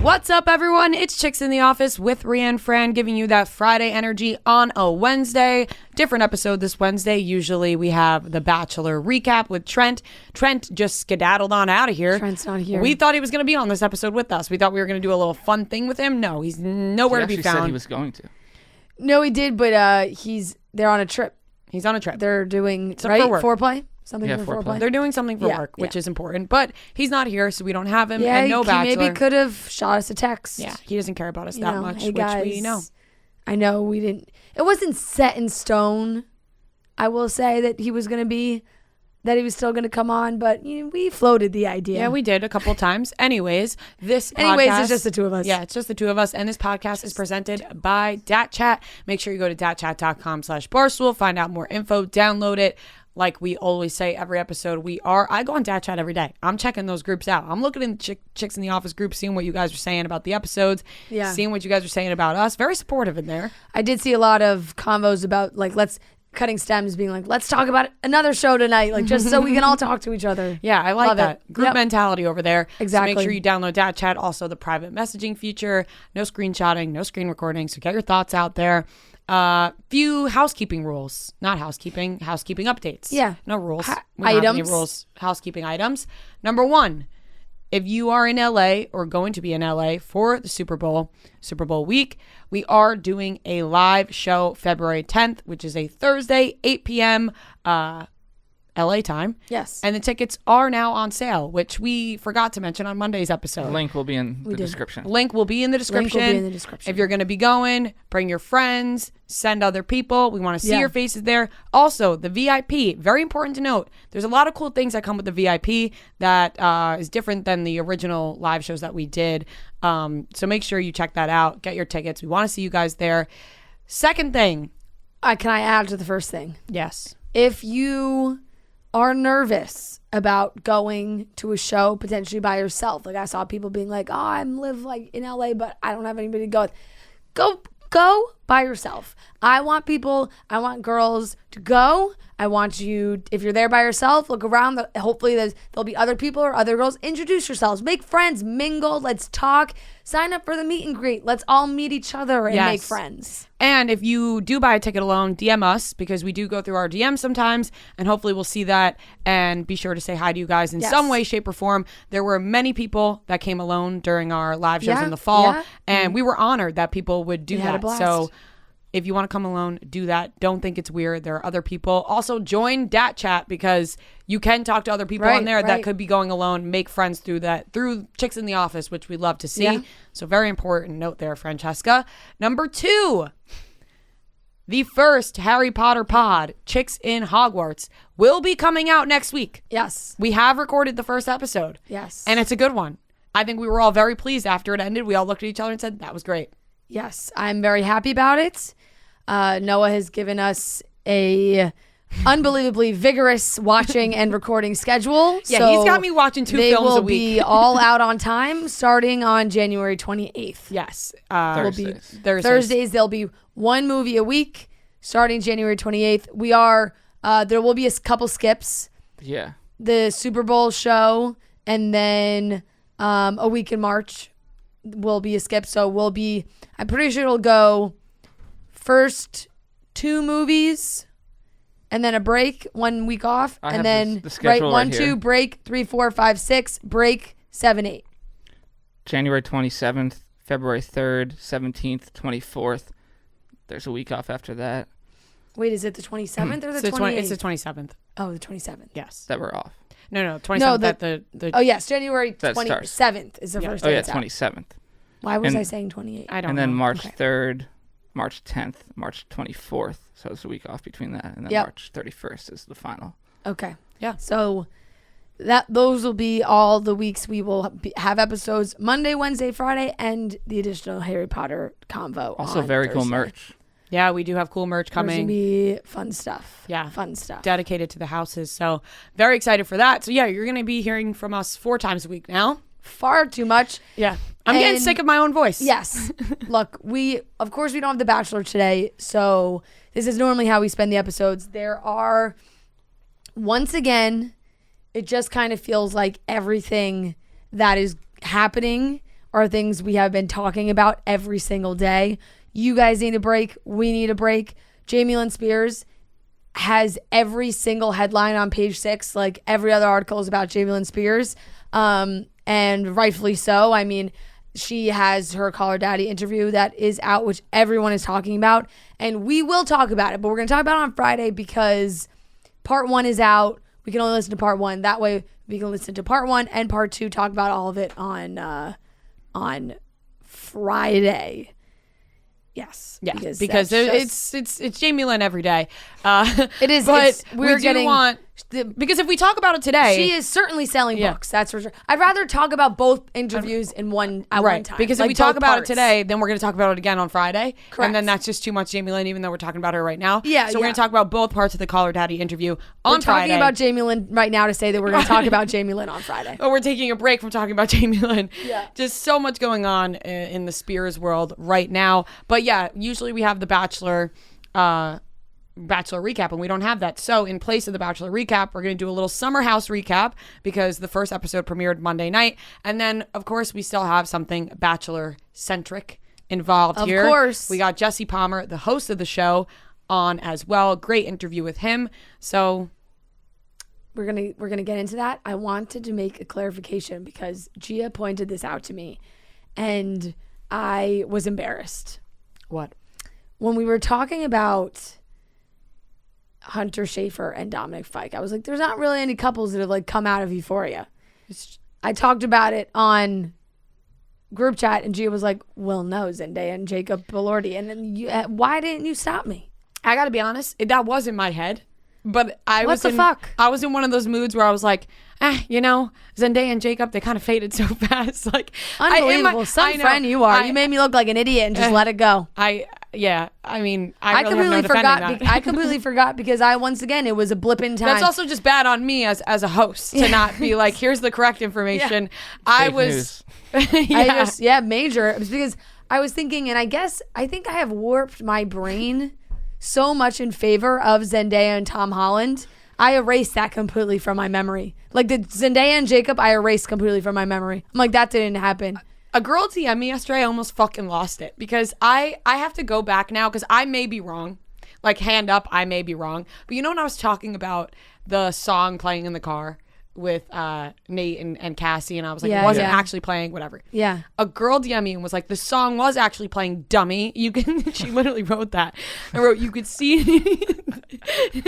What's up, everyone? It's Chicks in the Office with Rianne Fran, giving you that Friday energy on a Wednesday. Different episode this Wednesday. Usually we have the Bachelor recap with Trent. Trent just skedaddled on out of here. Trent's not here. We thought he was going to be on this episode with us. We thought we were going to do a little fun thing with him. No, he's nowhere to be found. He said he was going to. No, he did, but they're on a trip. He's on a trip. They're doing, for work. Foreplay? Something for foreplay? They're doing something for work, which is important. But he's not here, so we don't have him. Yeah, and no Bachelor. He maybe could have shot us a text. Yeah, he doesn't care about us that much, hey which guys, we know. I know we didn't. It wasn't set in stone. I will say that he was still going to come on, but we floated the idea. Yeah, we did a couple times. Anyways, it's just the two of us. Yeah, it's just the two of us. And this podcast is presented by Dat Chat. Make sure you go to datchat.com/barstool. Find out more info. Download it. Like we always say every episode, I go on Dat Chat every day. I'm checking those groups out. I'm looking in Chicks in the Office group, seeing what you guys are saying about the episodes, seeing what you guys are saying about us. Very supportive in there. I did see a lot of convos about cutting stems, being like, let's talk about another show tonight, just so we can all talk to each other. Yeah, I like Love that. it. Group mentality over there. Exactly. So make sure you download Dat Chat. Also, the private messaging feature. No screenshotting, no screen recording. So get your thoughts out there. Few housekeeping rules. Not housekeeping updates. Yeah. No rules. Items. We don't have any rules. Housekeeping items. Number 1, if you are in LA or going to be in LA for the Super Bowl week, we are doing a live show February 10th, which is a Thursday, 8 p.m. LA time. Yes. And the tickets are now on sale, which we forgot to mention on Monday's episode. Link will be in the description. Link will be in the description. If you're going to be going, bring your friends, send other people. We want to see your faces there. Also, the VIP, very important to note. There's a lot of cool things that come with the VIP that is different than the original live shows that we did. So make sure you check that out. Get your tickets. We want to see you guys there. Second thing. Can I add to the first thing? Yes. If you are nervous about going to a show potentially by yourself, I saw people being like, oh, I live in LA, but I don't have anybody to go with. Go by yourself. I want girls to go. I want you, if you're there by yourself, look around. Hopefully there'll be other people or other girls. Introduce yourselves. Make friends. Mingle. Let's talk. Sign up for the meet and greet. Let's all meet each other and make friends. And if you do buy a ticket alone, DM us, because we do go through our DMs sometimes, and hopefully we'll see that. And be sure to say hi to you guys in some way, shape, or form. There were many people that came alone during our live shows in the fall, and we were honored that people would do that. So if you want to come alone, do that. Don't think it's weird. There are other people. Also, join Dat Chat, because you can talk to other people on there that could be going alone. Make friends through Chicks in the Office, which we love to see. Yeah. So very important note there, Francesca. Number 2, the first Harry Potter pod, Chicks in Hogwarts, will be coming out next week. Yes. We have recorded the first episode. Yes. And it's a good one. I think we were all very pleased after it ended. We all looked at each other and said, that was great. Yes, I'm very happy about it. Noah has given us a unbelievably vigorous watching and recording schedule. Yeah, so he's got me watching 2 films a week. They will be all out on time starting on January 28th. Yes. Thursdays. There'll be 1 movie a week starting January 28th. There will be a couple skips. Yeah. The Super Bowl show, and then a week in March will be a skip. So I'm pretty sure it'll go first 2 movies and then a break, 1 week off, and then right 1, 2, break 3, 4, 5, 6, break 7, 8. January 27th, February 3rd, 17th, 24th. There's a week off after that. Wait, is it the 27th or the 28th? It's the 27th. Oh, the 27th. Yes. That we're off. No, 27th. Oh, yes, January 27th is the first day. Oh, yeah, it's out. 27th. Why was I saying 28? I don't know. And then March 3rd, March 10th, March 24th. So it's a week off between that. And then March 31st is the final. Okay. Yeah. So those will be all the weeks we will have episodes Monday, Wednesday, Friday, and the additional Harry Potter convo. Also very Thursday. cool merch. Yeah, we do have cool merch coming. There's going to be fun stuff. Yeah. Fun stuff. Dedicated to the houses. So very excited for that. So yeah, you're going to be hearing from us 4 times a week now. Far too much. Yeah. I'm getting sick of my own voice. Yes. Look, of course we don't have The Bachelor today, so this is normally how we spend the episodes. There are, once again, it just kind of feels like everything that is happening are things we have been talking about every single day. You guys need a break. We need a break. Jamie Lynn Spears has every single headline on page 6. Like every other article is about Jamie Lynn Spears. And rightfully so. I mean, she has her Call Her Daddy interview that is out, which everyone is talking about. And we will talk about it, but we're going to talk about it on Friday because part 1 is out. We can only listen to part 1. That way we can listen to part 1 and part 2, talk about all of it on Friday. Yes. Yeah, because it's Jamie Lynn every day. It is. But we're getting because if we talk about it today, she is certainly selling books. That's for sure. I'd rather talk about both interviews in one time. Because if like we talk about parts. it today, then we're going to talk about it again on Friday. Correct. And then that's just too much Jamie Lynn, even though we're talking about her right now. Yeah. So we're going to talk about both parts of the Call Her Daddy interview on Friday. We're talking about Jamie Lynn right now to say that we're going to talk about Jamie Lynn on Friday. Oh, we're taking a break from talking about Jamie Lynn. Yeah. Just so much going on in the Spears world right now. But yeah, usually we have the Bachelor recap, and we don't have that. So in place of the Bachelor recap, we're going to do a little Summer House recap because the first episode premiered Monday night. And then, of course, we still have something Bachelor-centric involved here. Of course. We got Jesse Palmer, the host of the show, on as well. Great interview with him. So we're gonna get into that. I wanted to make a clarification because Gia pointed this out to me, and I was embarrassed. what? When we were talking about Hunter Schafer and Dominic Fike, I was like, there's not really any couples that have like come out of Euphoria. I talked about it on group chat, and Gia was like, well, no, Zendaya and Jacob Elordi. And then why didn't you stop me? I got to be honest, that was in my head. But I was fuck? I was in one of those moods where I was like, Zendaya and Jacob, they kind of faded so fast. Like unbelievable. Some friend you are. You made me look like an idiot and just let it go. I completely forgot. I completely forgot because it was a blip in time. That's also just bad on me as a host to not be like, here's the correct information. Fake news. Major. It was because I was thinking, and I think I have warped my brain so much in favor of Zendaya and Tom Holland. I erased that completely from my memory. Like the Zendaya and Jacob, I erased completely from my memory. I'm like, that didn't happen. A girl DM'd me yesterday. I almost fucking lost it because I have to go back now because I may be wrong. Like, hand up, I may be wrong. But you know when I was talking about the song playing in the car with Nate and Cassie, and I was like, it wasn't actually playing, whatever. Yeah. A girl DM'd me and was like, the song was actually playing, dummy. You can. She literally wrote that. I wrote, you could see.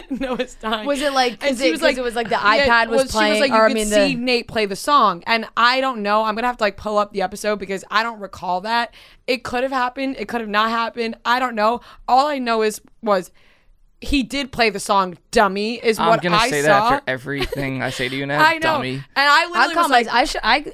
No, it's dying. Was it like? And she was like, it was like the iPad was playing. She was like, you could see Nate play the song, and I don't know. I'm gonna have to like pull up the episode because I don't recall that. It could have happened. It could have not happened. I don't know. All I know was. He did play the song "Dummy" is what I saw. I'm gonna say that after everything I say to you now. I know, dummy. and I literally was like,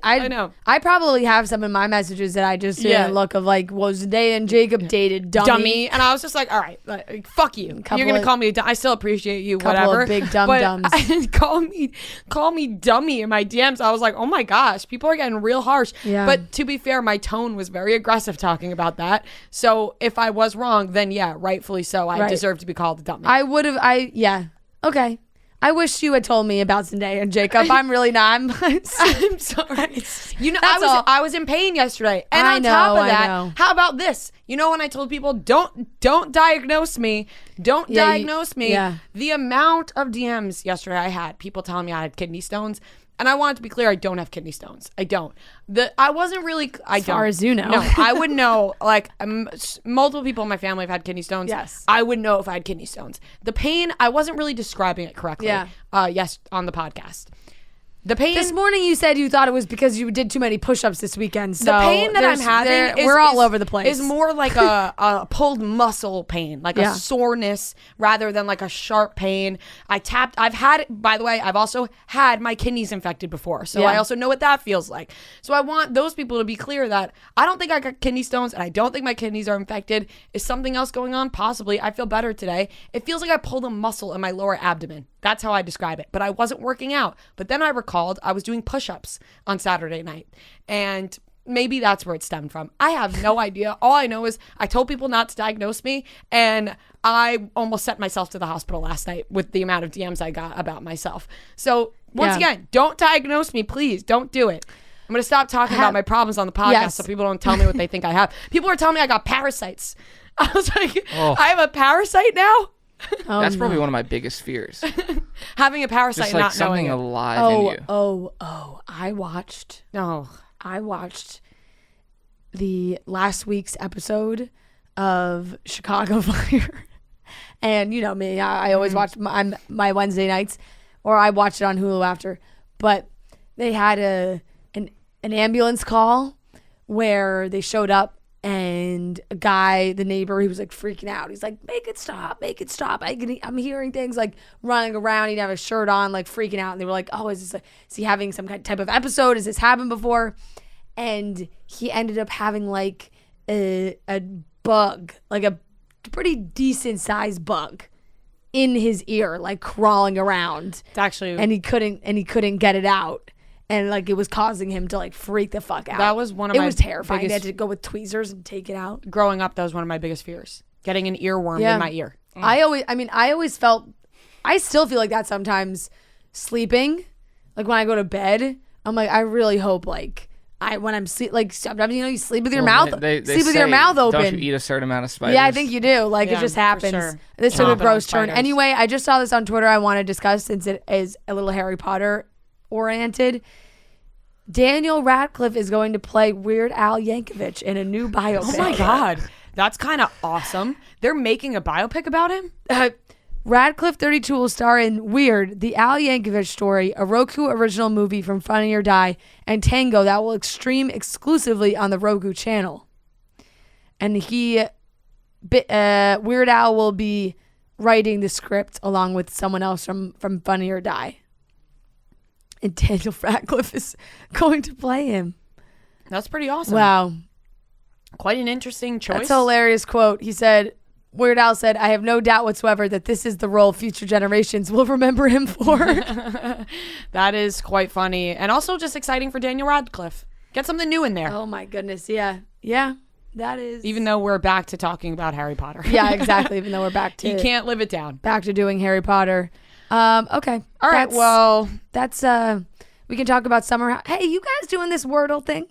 I know. I probably have some in my messages that I just didn't look of like, was Zendaya and Jacob dated dummy? And I was just like, all right, like, fuck you. You're gonna call me. I still appreciate you. Whatever. Of big dums. Call me dummy in my DMs. I was like, oh my gosh, people are getting real harsh. Yeah. But to be fair, my tone was very aggressive talking about that. So if I was wrong, then yeah, rightfully so. I deserve to be called a dummy. I would have. Okay. I wish you had told me about Zendaya and Jacob. I'm really not. I'm sorry. You know, I was in pain yesterday, and on top of that, how about this? You know, when I told people don't diagnose me, diagnose me. Yeah. The amount of DMs yesterday I had, people telling me I had kidney stones. And I want it to be clear, I don't have kidney stones. I don't. I wasn't really. As far as you know. No, I would know. Like multiple people in my family have had kidney stones. Yes. I would know if I had kidney stones. The pain, I wasn't really describing it correctly. Yeah. Yes, on the podcast. The pain. This morning you said you thought it was because you did too many push-ups this weekend. So the pain that I'm having we're all over the place. Is more like a pulled muscle pain, like a soreness rather than like a sharp pain. I've also had my kidneys infected before. So I also know what that feels like. So I want those people to be clear that I don't think I got kidney stones and I don't think my kidneys are infected. Is something else going on? Possibly. I feel better today. It feels like I pulled a muscle in my lower abdomen. That's how I describe it. But I wasn't working out. But then I recalled I was doing push-ups on Saturday night. And maybe that's where it stemmed from. I have no idea. All I know is I told people not to diagnose me. And I almost sent myself to the hospital last night with the amount of DMs I got about myself. So once again, don't diagnose me, please. Don't do it. I'm going to stop talking about my problems on the podcast Yes. so people don't tell me what they think I have. People are telling me I got parasites. I was like, I have a parasite now? That's probably one of my biggest fears. Having a parasite Just and like not knowing something it. alive in you. I watched No. the last week's episode of Chicago Fire. And you know me, I always watch my Wednesday nights, or I watch it on Hulu after. But they had an ambulance call where they showed up, and a guy, the neighbor, he was like freaking out. He's like, make it stop. I'm hearing things like running around. He didn't have a shirt on, like freaking out. And they were like, oh, is he having some kind of type of episode? Has this happened before? And he ended up having like a bug, like a pretty decent sized bug in his ear, like crawling around. It's actually... And he couldn't get it out. And like it was causing him to like freak the fuck out. That was one of my It was terrifying. biggest... They had to go with tweezers and take it out. Growing up, that was one of my biggest fears. Getting an earworm in my ear. I always felt, I still feel like that sometimes sleeping. Like when I go to bed, I'm like, I really hope when I'm sleep, like sometimes, you sleep with your mouth, They sleep with say, your mouth open. Don't you eat a certain amount of spiders? Yeah, I think you do. Like Yeah, it just for happens. sure. This took a Chomping on gross turn. spiders. Anyway, I just saw this on Twitter. I want to discuss since it is a little Harry Potter oriented. Daniel Radcliffe is going to play Weird Al Yankovic in a new biopic. Oh my God. That's kind of awesome. They're making a biopic about him? Radcliffe 32 will star in Weird, the Al Yankovic story, a Roku original movie from Funny or Die, and Tango that will stream exclusively on the Roku channel. And Weird Al will be writing the script along with someone else from Funny or Die. And Daniel Radcliffe is going to play him. That's pretty awesome. Wow. Quite an interesting choice. That's a hilarious quote. He said, Weird Al said, I have no doubt whatsoever that this is the role future generations will remember him for. That is quite funny. And also just exciting for Daniel Radcliffe. Get something new in there. Oh my goodness. Yeah. Yeah. That is. Even though we're back to talking about Harry Potter. Yeah, exactly. Even though we're back to You can't live it down. back to doing Harry Potter. Okay. All right. Well, that's we can talk about summer. Hey, you guys doing this Wordle thing?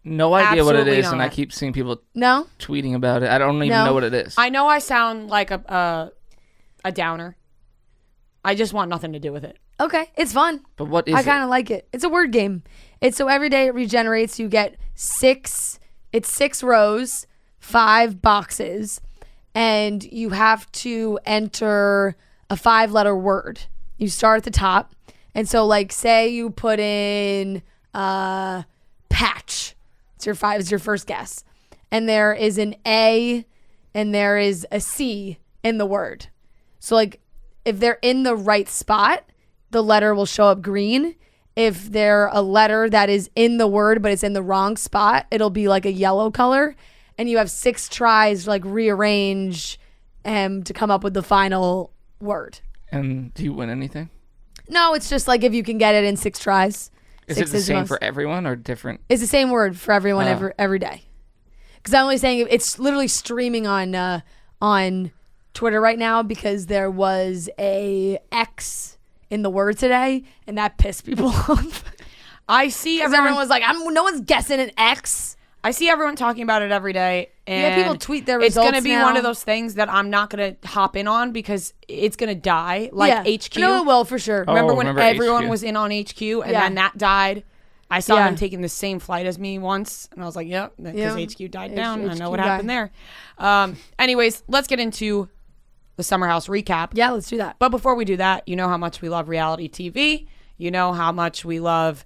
No idea what it Absolutely is, and I not. keep seeing people No? tweeting about it. I don't even No. know what it is. I know I sound like a downer. I just want nothing to do with it. Okay. It's fun. But what is I it? kind of like it. It's a word game. It's so every day it regenerates. You get 6 rows, 5 boxes, and you have to enter a 5-letter word. You start at the top. And so like say you put in patch. It's your first guess. And there is an A and there is a C in the word. So like if they're in the right spot, the letter will show up green. If they're a letter that is in the word but it's in the wrong spot, it'll be like a yellow color. And you have 6 tries to like rearrange to come up with the final word. And do you win anything? No, it's just like if you can get it in 6 tries. Is 6 it the same most. for everyone or different? It's the same word for everyone Oh. every day. Because I'm only saying it's literally streaming on Twitter right now because there was a X in the word today, and that pissed people off. I see Because everyone everyone was like, no one's guessing an X. I see everyone talking about it every day. And Yeah, people tweet their it's results going to be now. one of those things that I'm not going to hop in on because it's going to die. Like Yeah. HQ. No, it will for sure. Remember when remember everyone HQ. was in on HQ and Yeah. then that died? I saw Yeah. them taking the same flight as me once, and I was like, yep, because Yeah. HQ died down. I know what HQ happened there. Anyways, let's get into the Summer House recap. Yeah, let's do that. But before we do that, you know how much we love reality TV. You know how much we love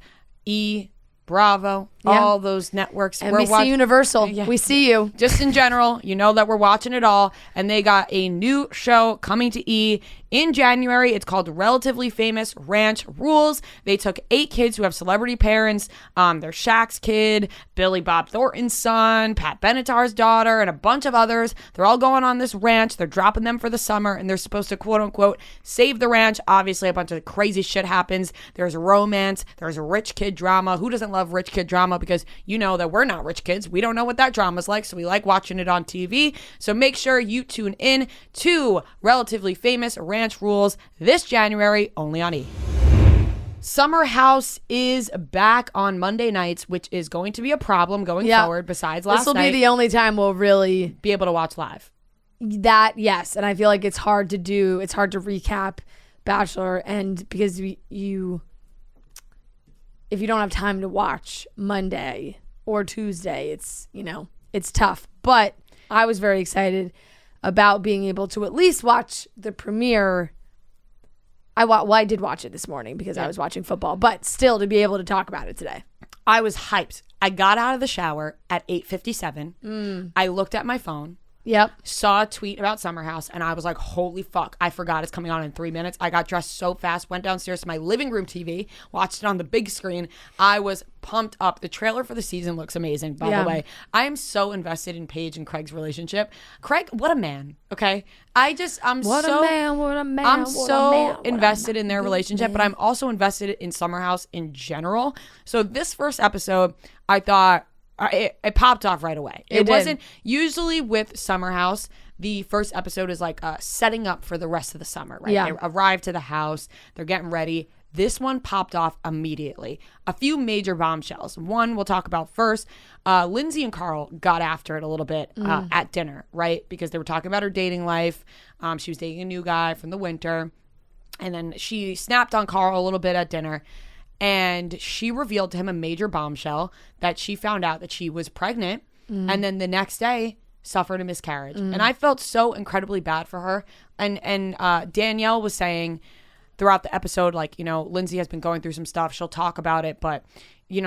Bravo, Yeah. all those networks. NBC Universal. Yeah. We see you. Just in general, you know that we're watching it all. And they got a new show coming to E! In January. It's called Relatively Famous Ranch Rules. They took 8 kids who have celebrity parents. They're Shaq's kid, Billy Bob Thornton's son, Pat Benatar's daughter, and a bunch of others. They're all going on this ranch. They're dropping them for the summer, and they're supposed to, quote unquote, save the ranch. Obviously, a bunch of crazy shit happens. There's romance. There's rich kid drama. Who doesn't love rich kid drama? Because you know that we're not rich kids. We don't know what that drama's like, so we like watching it on TV. So make sure you tune in to Relatively Famous Ranch Rules this January, only on E! Summer House is back on Monday nights, which is going to be a problem going forward. Besides last night, this will be the only time we'll really be able to watch live. That yes, and I feel like it's hard to do. It's hard to recap Bachelor, and because if you don't have time to watch Monday or Tuesday, it's tough. But I was very excited about being able to at least watch the premiere. I did watch it this morning because I was watching football, but still to be able to talk about it today. I was hyped. I got out of the shower at 8:57. I looked at my phone. Yep. Saw a tweet about Summer House, and I was like, holy fuck, I forgot it's coming on in 3 minutes. I got dressed so fast, went downstairs to my living room TV, watched it on the big screen. I was pumped up. The trailer for the season looks amazing, by the way. I am so invested in Paige and Craig's relationship. Craig, what a man, okay? I'm so invested in their relationship, but I'm also invested in Summer House in general. So this first episode, I thought, it popped off right away. It wasn't usually with Summer House. The first episode is like setting up for the rest of the summer, right? Yeah. They arrive to the house. They're getting ready. This one popped off immediately. A few major bombshells. One we'll talk about first. Lindsay and Carl got after it a little bit at dinner, right? Because they were talking about her dating life. She was dating a new guy from the winter. And then she snapped on Carl a little bit at dinner. And she revealed to him a major bombshell that she found out that she was pregnant and then the next day suffered a miscarriage. And I felt so incredibly bad for her. And Danielle was saying throughout the episode, like, Lindsay has been going through some stuff. She'll talk about it, but,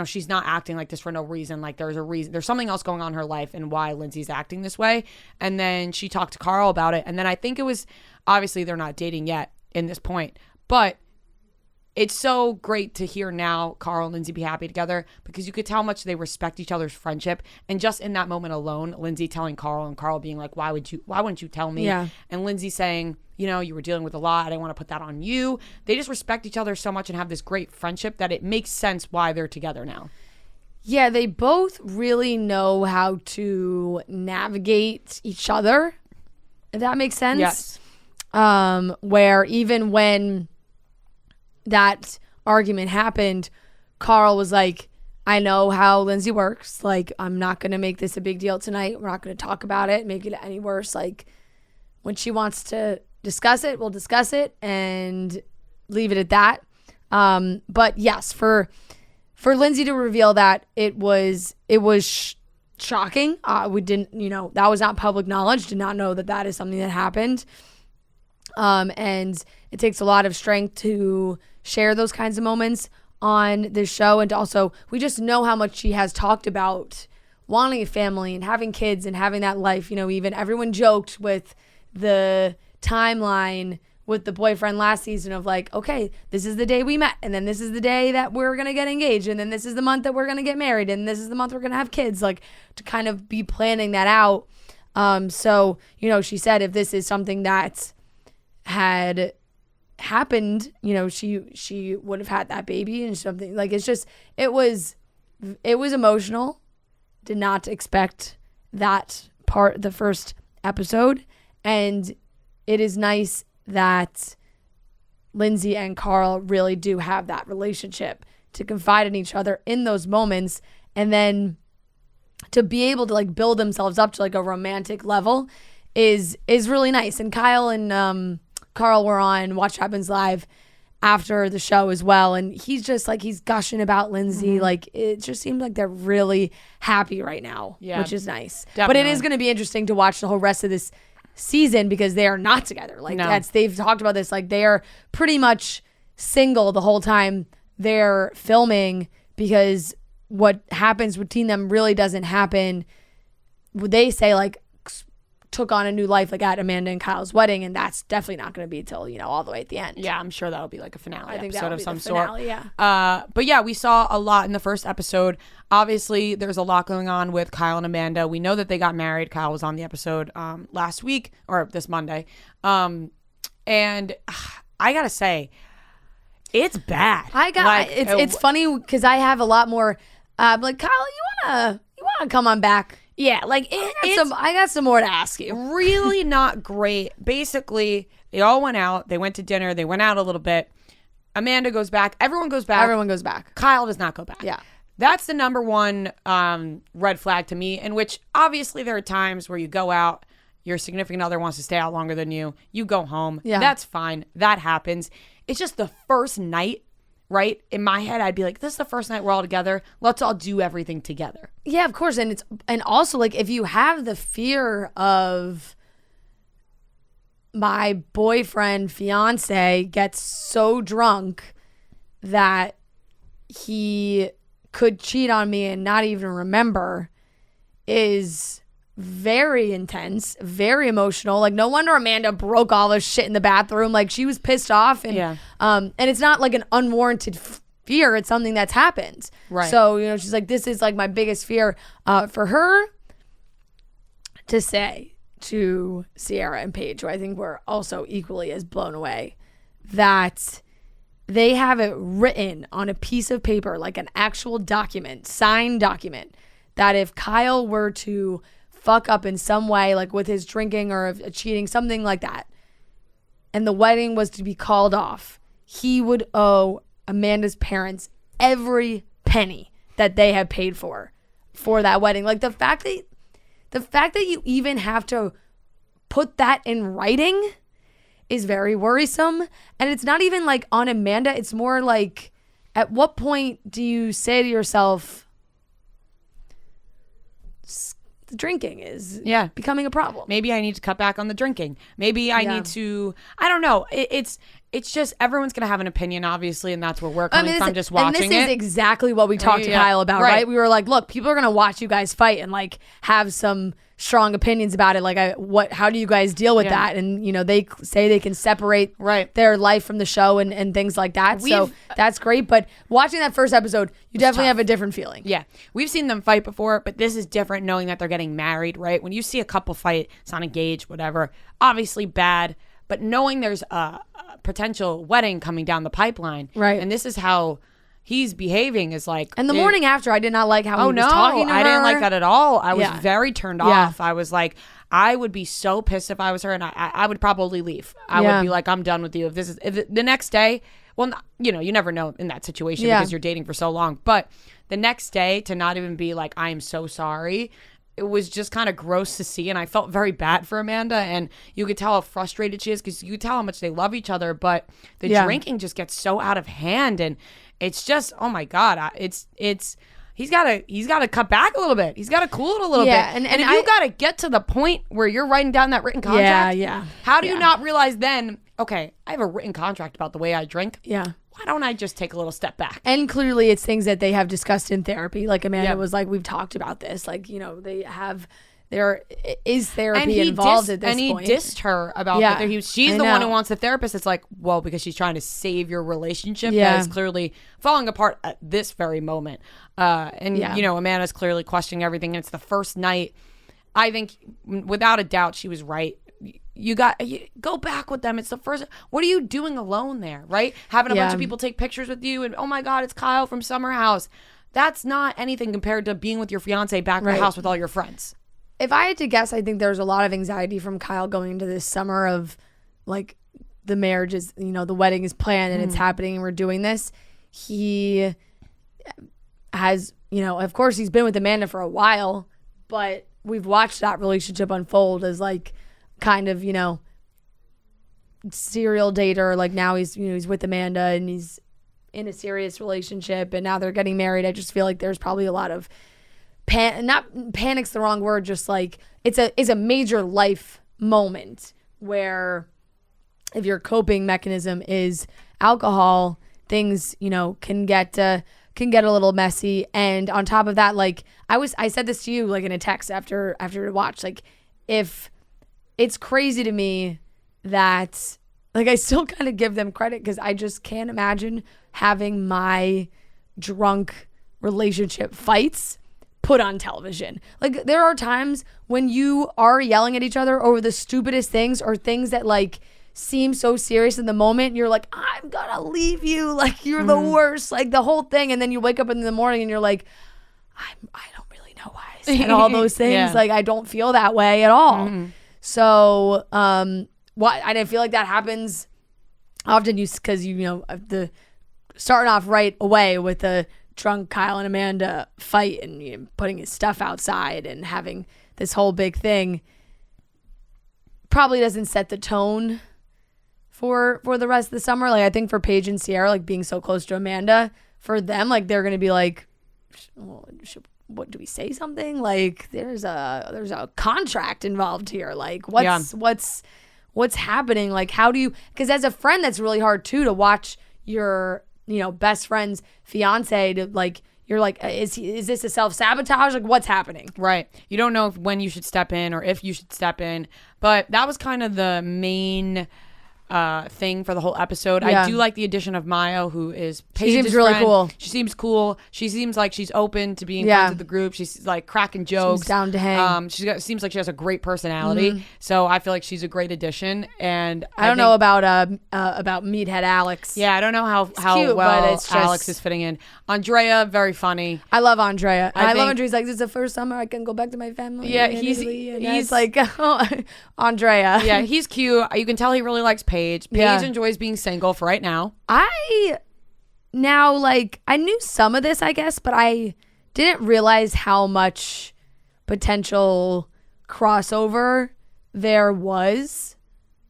she's not acting like this for no reason. Like there's a reason. There's something else going on in her life and why Lindsay's acting this way. And then she talked to Carl about it. And then I think it was, obviously they're not dating yet in this point, but it's so great to hear now Carl and Lindsay be happy together because you could tell how much they respect each other's friendship. And just in that moment alone, Lindsay telling Carl and Carl being like, why wouldn't you tell me? Yeah. And Lindsay saying, you were dealing with a lot. I didn't want to put that on you. They just respect each other so much and have this great friendship that it makes sense why they're together now. Yeah, they both really know how to navigate each other, if that makes sense. Yes. Where even when that argument happened, Carl was like, I know how Lindsay works. Like, I'm not going to make this a big deal tonight. We're not going to talk about it, make it any worse. Like, when she wants to discuss it, we'll discuss it and leave it at that. But yes, for Lindsay to reveal that, it was shocking. We didn't, that was not public knowledge. Did not know that is something that happened. And it takes a lot of strength to share those kinds of moments on this show. And also, we just know how much she has talked about wanting a family and having kids and having that life. Even everyone joked with the timeline with the boyfriend last season of like, okay, this is the day we met, and then this is the day that we're going to get engaged, and then this is the month that we're going to get married, and this is the month we're going to have kids, like to kind of be planning that out. So, she said if this is something that had happened, she would have had that baby and something like, it was emotional. Did not expect that part, the first episode. And it is nice that Lindsay and Carl really do have that relationship to confide in each other in those moments. And then to be able to like build themselves up to like a romantic level is really nice. And Kyle and Carl were on Watch Happens Live after the show as well, and he's just like, he's gushing about Lindsay. Like, it just seems like they're really happy right now, which is nice. Definitely. But it is going to be interesting to watch the whole rest of this season because they are not together. Like, they've talked about this, like they are pretty much single the whole time they're filming, because what happens between them really doesn't happen. They say like took on a new life like at Amanda and Kyle's wedding, and that's definitely not going to be till all the way at the end. Yeah, I'm sure that'll be like a finale episode of some finale, sort. Yeah. But yeah, we saw a lot in the first episode. Obviously, there's a lot going on with Kyle and Amanda. We know that they got married. Kyle was on the episode last week or this Monday, and I gotta say, it's bad. It's funny because I have a lot more. Like, Kyle, you wanna come on back? Yeah, like I got some more to ask you. Really not great. Basically, they all went out. They went to dinner. They went out a little bit. Amanda goes back. Everyone goes back. Everyone goes back. Kyle does not go back. Yeah. That's the number one red flag to me, in which obviously there are times where you go out, your significant other wants to stay out longer than you go home. Yeah. That's fine. That happens. It's just the first night, right? In my head, I'd be like, this is the first night we're all together. Let's all do everything together. Yeah, of course. And also like if you have the fear of my boyfriend, fiance gets so drunk that he could cheat on me and not even remember, is very intense, very emotional. Like no wonder Amanda broke all this shit in the bathroom. Like she was pissed off, and and it's not like an unwarranted fear. It's something that's happened. Right. So she's like, this is like my biggest fear. For her to say to Sierra and Paige, who I think were also equally as blown away, that they have it written on a piece of paper, like an actual document, signed document, that if Kyle were to fuck up in some way, like with his drinking or cheating, something like that, and the wedding was to be called off, he would owe Amanda's parents every penny that they had paid for that wedding. Like the fact that you even have to put that in writing is very worrisome. And it's not even like on Amanda. It's more like, at what point do you say to yourself, the drinking is becoming a problem? Maybe I need to cut back on the drinking. Maybe I need to, I don't know. It's just, everyone's going to have an opinion, obviously, and that's where we're coming from, just watching and this is exactly what we talked to Kyle about, right? We were like, look, people are going to watch you guys fight and like have some strong opinions about it. Like, how do you guys deal with that? And, they say they can separate their life from the show and things like that. So that's great. But watching that first episode, you definitely have a different feeling. Yeah. We've seen them fight before, but this is different, knowing that they're getting married, right? When you see a couple fight, it's not engaged, whatever, obviously bad. But knowing there's a potential wedding coming down the pipeline, right? And this is how he's behaving, is like. And the morning after, I did not like how he was talking to her. I didn't like that at all. I was very turned off. I was like, I would be so pissed if I was her, and I would probably leave. I would be like, I'm done with you. If the next day, well, you never know in that situation because you're dating for so long. But the next day, to not even be like, I am so sorry, it was just kind of gross to see, and I felt very bad for Amanda, and you could tell how frustrated she is, because you could tell how much they love each other, but the drinking just gets so out of hand, and it's just, oh my God, it's he's got to cut back a little bit. He's got to cool it a little bit. And if you got to get to the point where you're writing down that written contract, how do you not realize then, okay, I have a written contract about the way I drink. Yeah. Why don't I just take a little step back? And clearly it's things that they have discussed in therapy. Like Amanda was like, we've talked about this. Like, there is therapy involved at this point. And he dissed her about that. She's the one who wants the therapist. It's like, well, because she's trying to save your relationship that is clearly falling apart at this very moment. Amanda's clearly questioning everything. And it's the first night. I think without a doubt she was right. You go back with them. It's the first. What are you doing alone there, right? Having a bunch of people take pictures with you, and oh my God, it's Kyle from Summer House. That's not anything compared to being with your fiance back at the house with all your friends. If I had to guess, I think there's a lot of anxiety from Kyle going into this summer of, like, the marriage is, the wedding is planned and it's happening and we're doing this. He has, of course he's been with Amanda for a while, but we've watched that relationship unfold as like kind of, serial dater. Like now he's with Amanda and he's in a serious relationship and now they're getting married. I just feel like there's probably a lot of not panic's the wrong word, just like it's a major life moment where if your coping mechanism is alcohol, things, can get a little messy. And on top of that, like I said this to you like in a text after the watch, like if it's crazy to me that like I still kind of give them credit because I just can't imagine having my drunk relationship fights put on television. Like there are times when you are yelling at each other over the stupidest things or things that like seem so serious in the moment. You're like, I'm gonna leave you, like you're the worst, like the whole thing. And then you wake up in the morning and you're like, I don't really know why I said all those things. Like I don't feel that way at all. So I feel like that happens often because the starting off right away with the drunk Kyle and Amanda fight and putting his stuff outside and having this whole big thing probably doesn't set the tone for the rest of the summer. Like I think for Paige and Sierra, like being so close to Amanda, for them, like they're gonna be like, what do we say something? Like there's a contract involved here. Like what's happening? Like how do you? Because as a friend, that's really hard too to watch your best friend's fiance to like. You're like, is this a self-sabotage? Like, what's happening? Right. You don't know when you should step in or if you should step in. But that was kind of the main thing for the whole episode. Yeah. I do like the addition of Mayo, who is Paige's She seems really friend. cool. She seems cool. She seems like she's open to being friends with the group. She's like cracking jokes. She's down to hang. Seems like she has a great personality. So I feel like she's a great addition. And I don't know about Meathead Alex. Yeah, I don't know how cute, well but it's just, Alex is fitting in. Andrea, very funny. I love Andrea. I love think- Andrea. He's like, this is the first summer I can go back to my family. Yeah, in he's Italy. And he's it's like, oh, Andrea. Yeah, he's cute. You can tell he really likes Paige. Paige enjoys being single for right now. I knew some of this, I guess, but I didn't realize how much potential crossover there was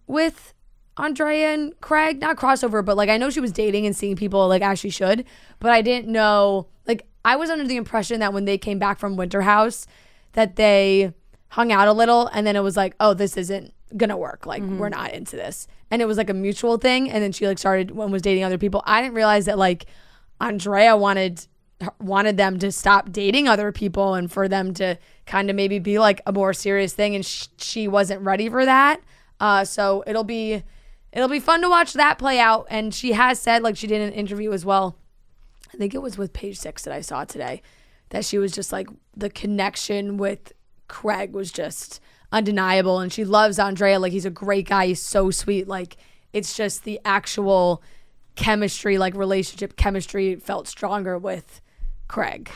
with Andrea and Craig. Not crossover, but like I know she was dating and seeing people like as she should, but I didn't know, like I was under the impression that when they came back from Winter House that they hung out a little and then it was like, oh, this isn't gonna work. Like we're not into this. And it was like a mutual thing. And then she like started was dating other people. I didn't realize that like Andrea wanted them to stop dating other people and for them to kind of maybe be like a more serious thing. And she wasn't ready for that. So it'll be fun to watch that play out. And she has said, like she did an interview as well, I think it was with Page 6 that I saw today, that she was just like the connection with Craig was just undeniable, and she loves Andrea. Like he's a great guy, he's so sweet. Like it's just the actual chemistry, like relationship chemistry felt stronger with Craig.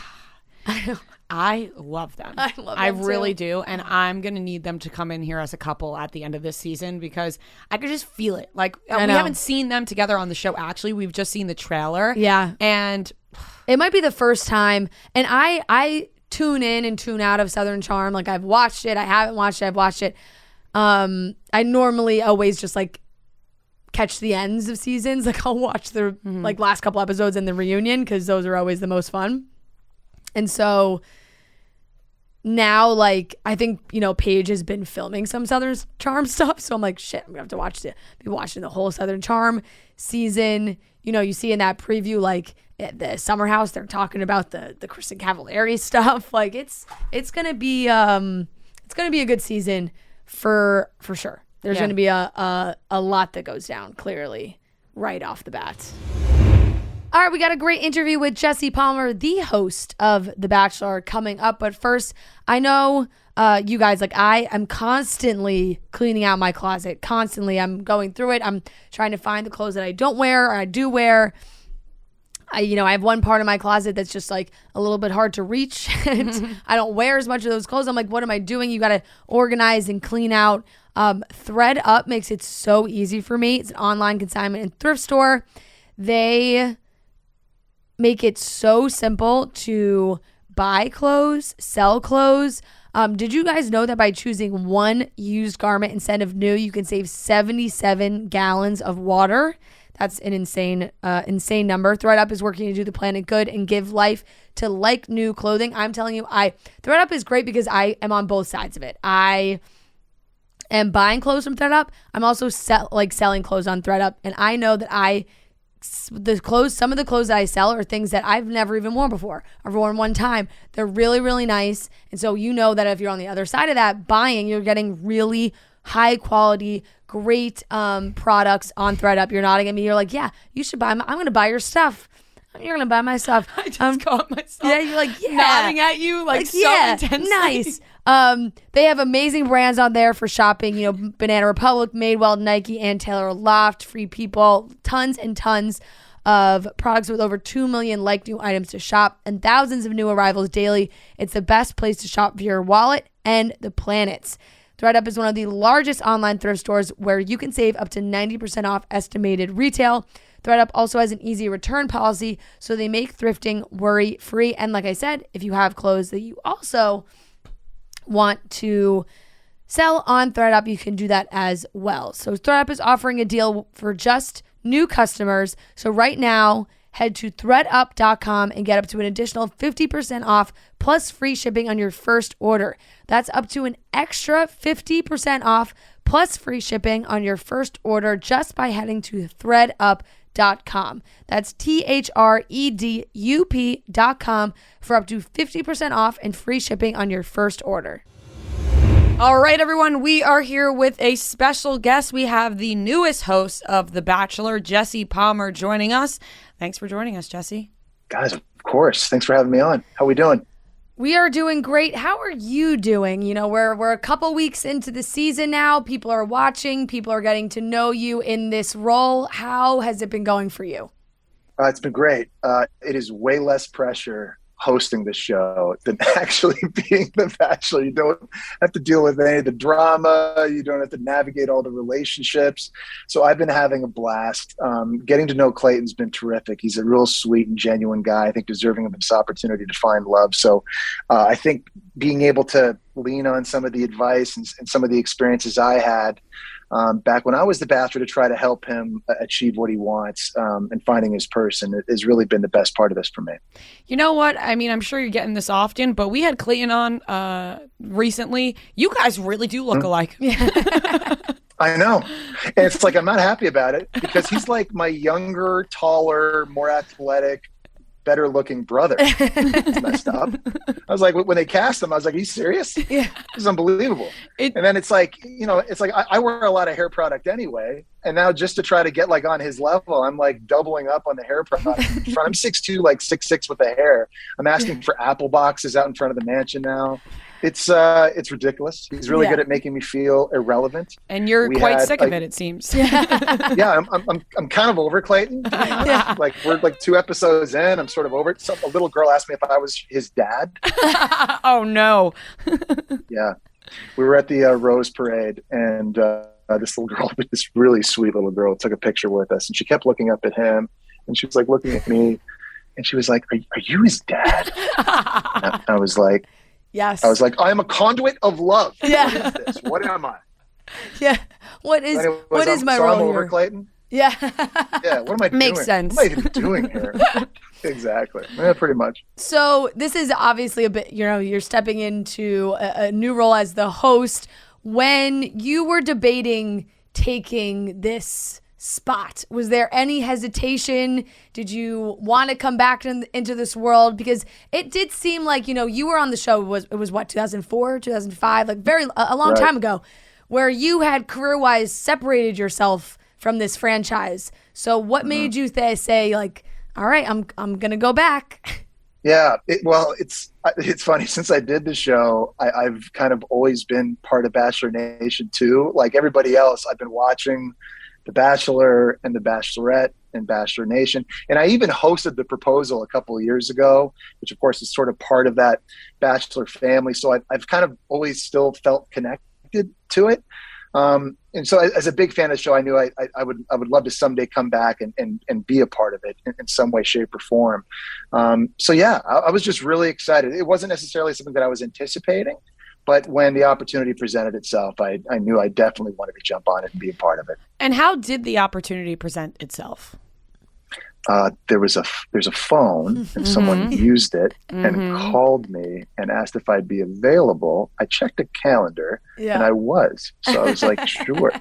I love them. I really do. And I'm going to need them to come in here as a couple at the end of this season because I could just feel it. Like we haven't seen them together on the show. Actually, we've just seen the trailer. Yeah. And it might be the first time. And I tune in and tune out of Southern Charm. Like I've watched it. I haven't watched it. I've watched it. I normally always just like catch the ends of seasons. Like I'll watch the like last couple episodes and the reunion because those are always the most fun. And so now, like, I think, Paige has been filming some Southern Charm stuff. So I'm like, shit, I'm going to have to be watching the whole Southern Charm season. You see in that preview, like, at the Summer House, they're talking about the Kristen Cavallari stuff. Like, it's going to be a good season for sure. There's going to be a lot that goes down, clearly, right off the bat. All right, we got a great interview with Jesse Palmer, the host of The Bachelor, coming up. But first, I know you guys, like I am constantly cleaning out my closet. Constantly, I'm going through it. I'm trying to find the clothes that I don't wear or I do wear. I have one part of my closet that's just like a little bit hard to reach. And I don't wear as much of those clothes. I'm like, what am I doing? You got to organize and clean out. ThreadUp makes it so easy for me. It's an online consignment and thrift store. They make it so simple to buy clothes, sell clothes. Did you guys know that by choosing one used garment instead of new, you can save 77 gallons of water? That's an insane number. ThreadUp is working to do the planet good and give life to like new clothing. I'm telling you, ThreadUp is great because I am on both sides of it. I am buying clothes from ThreadUp. I'm also selling clothes on ThreadUp, and I know that some of the clothes that I sell are things that I've never even worn before. I've worn one time. They're really, really nice. And so that if you're on the other side of that buying, you're getting really high quality, great products on ThreadUp. You're nodding at me. You're like, yeah, you should buy. I'm going to buy your stuff. You're going to buy my stuff. I just caught myself. Yeah, you're like, yeah. Nodding at you like so intensely. Nice. They have amazing brands on there for shopping. Banana Republic, Madewell, Nike, and Taylor Loft, Free People, tons and tons of products with over 2 million new items to shop and thousands of new arrivals daily. It's the best place to shop for your wallet and the planets. ThredUp is one of the largest online thrift stores where you can save up to 90% off estimated retail. ThredUp also has an easy return policy, so they make thrifting worry-free. And like I said, if you have clothes that you also want to sell on ThredUp, you can do that as well. So ThredUp is offering a deal for just new customers. So right now, head to thredup.com and get up to an additional 50% off plus free shipping on your first order. That's up to an extra 50% off plus free shipping on your first order just by heading to thredup.com. That's thredup.com for up to 50% off and free shipping on your first order. All right, everyone, we are here with a special guest. We have the newest host of The Bachelor, Jesse Palmer, joining us. Thanks for joining us, Jesse. Guys, of course. Thanks for having me on. How are we doing? We are doing great. How are you doing? You know, we're a couple weeks into the season now. People are watching. People are getting to know you in this role. How has it been going for you? It's been great. It is way less pressure hosting the show than actually being the Bachelor. You don't have to deal with any of the drama. You don't have to navigate all the relationships. So I've been having a blast. Getting to know Clayton's been terrific. He's a real sweet and genuine guy, I think deserving of this opportunity to find love. So I think being able to lean on some of the advice and some of the experiences I had back when I was the Bachelor to try to help him achieve what he wants and finding his person has really been the best part of this for me. You know what? I mean, I'm sure you're getting this often, but we had Clayton on recently. You guys really do look alike. I know. And it's like, I'm not happy about it because he's like my younger, taller, more athletic, better looking brother. It's messed up. I was like, when they cast him, I was like, are you serious? Yeah. This is unbelievable. And then it's like, you know, it's like I wear a lot of hair product anyway. And now just to try to get like on his level, I'm like doubling up on the hair product. I'm 6'2", like 6'6" with the hair. I'm asking for apple boxes out in front of the mansion now. It's ridiculous. He's really good at making me feel irrelevant. And you're quite sick of it seems. Yeah, I'm kind of over Clayton. Like we're like 2 episodes in. I'm sort of over it. A little girl asked me if I was his dad. Oh no. Yeah, we were at the Rose Parade, and this little girl, this really sweet little girl, took a picture with us, and she kept looking up at him, and she was like looking at me, and she was like, "Are you his dad?" And I was like. Yes. I was like, I am a conduit of love. Yeah. What is this? What am I? Yeah. What is my role I'm over here? Clayton. Yeah. Yeah. What am I doing? Makes sense. What am I even doing here? Exactly. Yeah, pretty much. So this is obviously a bit, you know, you're stepping into a new role as the host. When you were debating taking this spot, was there any hesitation? Did you want to come back into this world? Because it did seem like, you know, you were on the show, it was what, 2004, 2005, like a long time ago, where you had career-wise separated yourself from this franchise. So what made you say like, all right, I'm going to go back? Yeah. It's funny. Since I did the show, I've kind of always been part of Bachelor Nation too. Like everybody else, I've been watching The Bachelor and The Bachelorette and Bachelor Nation. And I even hosted The Proposal a couple of years ago, which of course is sort of part of that Bachelor family. So I've kind of always still felt connected to it. And so as a big fan of the show, I knew I would love to someday come back and be a part of it in some way, shape, or form. So yeah, I was just really excited. It wasn't necessarily something that I was anticipating, but when the opportunity presented itself, I knew I definitely wanted to jump on it and be a part of it. And how did the opportunity present itself? There's a phone, and someone used it and called me and asked if I'd be available. I checked a calendar, and I was. So I was like, sure.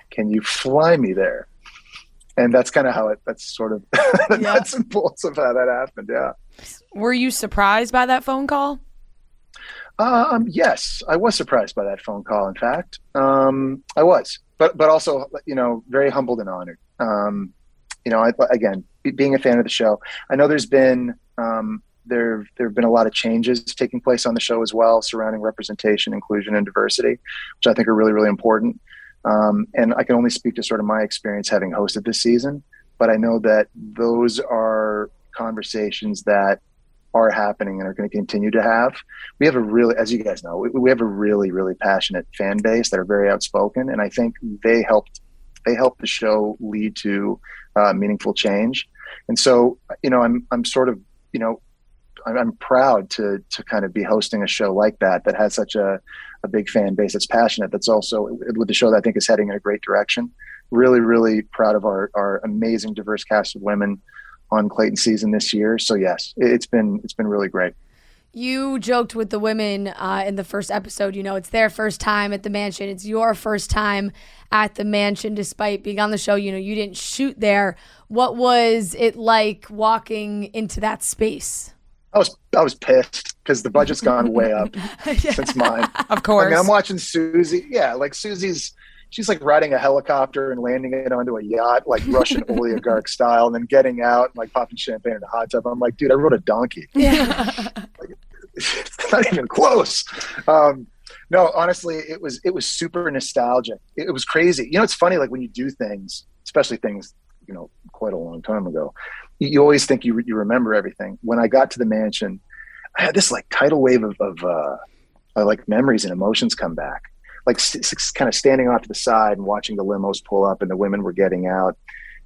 Can you fly me there? And that's kind of that's sort of nuts and bolts of how that happened. Yeah. Were you surprised by that phone call? Yes, I was surprised by that phone call. In fact, I was, but also, you know, very humbled and honored. You know, again, being a fan of the show, I know there's been there have been a lot of changes taking place on the show as well surrounding representation, inclusion, and diversity, which I think are really, really important. And I can only speak to sort of my experience having hosted this season, but I know that those are conversations that are happening and are going to continue to have. We have a really, as you guys know, we have a really, really passionate fan base that are very outspoken. And I think they helped the show lead to meaningful change. And so, I'm sort of, I'm proud to kind of be hosting a show like that has such a big fan base that's passionate, that's also with the show that I think is heading in a great direction. Really, really proud of our amazing diverse cast of women on Clayton season this year. So yes, it's been really great. You joked with the women in the first episode, it's their first time at the mansion. It's your first time at the mansion, despite being on the show. You didn't shoot there. What was it like walking into that space? I was pissed because the budget's gone way up since mine. Of course. I mean, I'm watching Susie. Yeah, like she's like riding a helicopter and landing it onto a yacht, like Russian oligarch style, and then getting out and like popping champagne in a hot tub. I'm like, dude, I rode a donkey. Yeah. Like, it's not even close. No, honestly, it was super nostalgic. It was crazy. It's funny, like when you do things, especially things, quite a long time ago, you always think you remember everything. When I got to the mansion, I had this like tidal wave of like memories and emotions come back. Like kind of standing off to the side and watching the limos pull up and the women were getting out,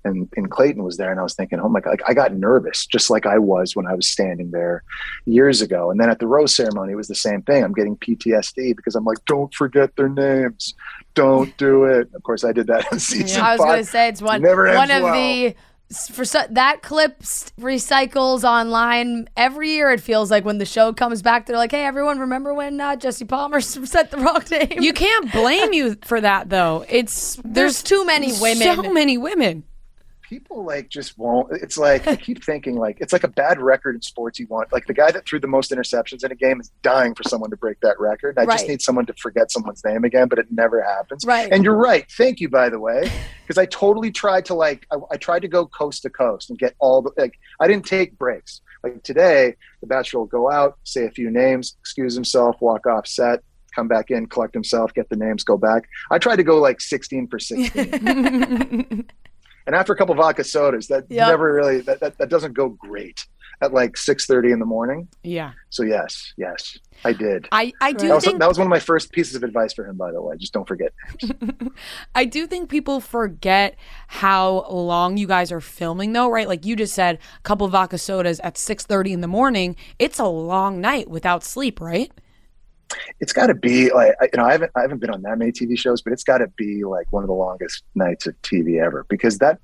and Clayton was there, and I was thinking, oh my God, I got nervous just like I was when I was standing there years ago. And then at the rose ceremony, it was the same thing. I'm getting PTSD because I'm like, don't forget their names. Don't do it. Of course, I did that in season 5. I was going to say, it's one of the... that clip recycles online every year. It feels like when the show comes back, they're like, hey, everyone, remember when Jesse Palmer said the wrong name? You can't blame you for that, though. There's too many women. So many women. People like just won't. It's like I keep thinking like it's like a bad record in sports. You want like the guy that threw the most interceptions in a game is dying for someone to break that record. I just need someone to forget someone's name again, but it never happens. Right. And you're right. Thank you, by the way, because I totally tried to I tried to go coast to coast and get all the I didn't take breaks. Like today, the Bachelor will go out, say a few names, excuse himself, walk off set, come back in, collect himself, get the names, go back. I tried to go like 16 for 16. And after a couple of vodka sodas, that never really that doesn't go great at like 6:30 in the morning. Yeah. So yes, I did. I do think that was one of my first pieces of advice for him, by the way. Just don't forget names. I do think people forget how long you guys are filming, though, right? Like you just said, a couple of vodka sodas at 6:30 in the morning. It's a long night without sleep, right? It's got to be like, I haven't been on that many TV shows, but it's got to be like one of the longest nights of TV ever, because that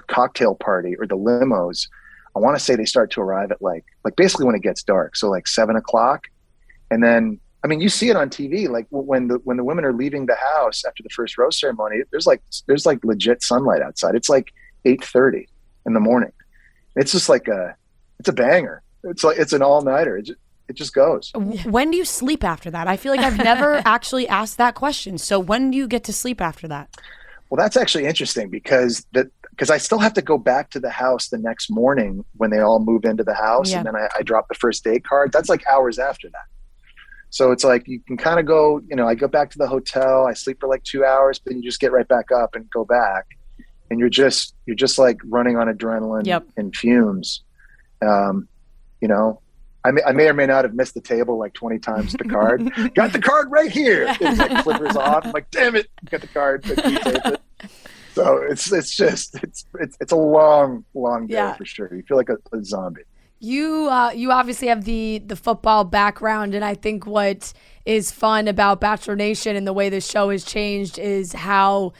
cocktail party or the limos, I want to say they start to arrive at like basically when it gets dark. So like 7:00. And then, I mean, you see it on TV, like when the women are leaving the house after the first rose ceremony, there's like legit sunlight outside. It's like 8:30 in the morning. It's just like it's a banger. It's like, it's an all nighter. It just goes. When do you sleep after that? I feel like I've never actually asked that question. So when do you get to sleep after that? Well, that's actually interesting because I still have to go back to the house the next morning when they all move into the house. Yeah. And then I drop the first date card. That's like hours after that. So it's like you can kind of go, I go back to the hotel, I sleep for like 2 hours, but then you just get right back up and go back. And you're just like running on adrenaline and fumes. I may or may not have missed the table like 20 times the card. Got the card right here. It like flippers off. I'm like, damn it, got the card. Like, you tape it. So it's a long day for sure. You feel like a zombie. You obviously have the football background, and I think what is fun about Bachelor Nation and the way the show has changed is how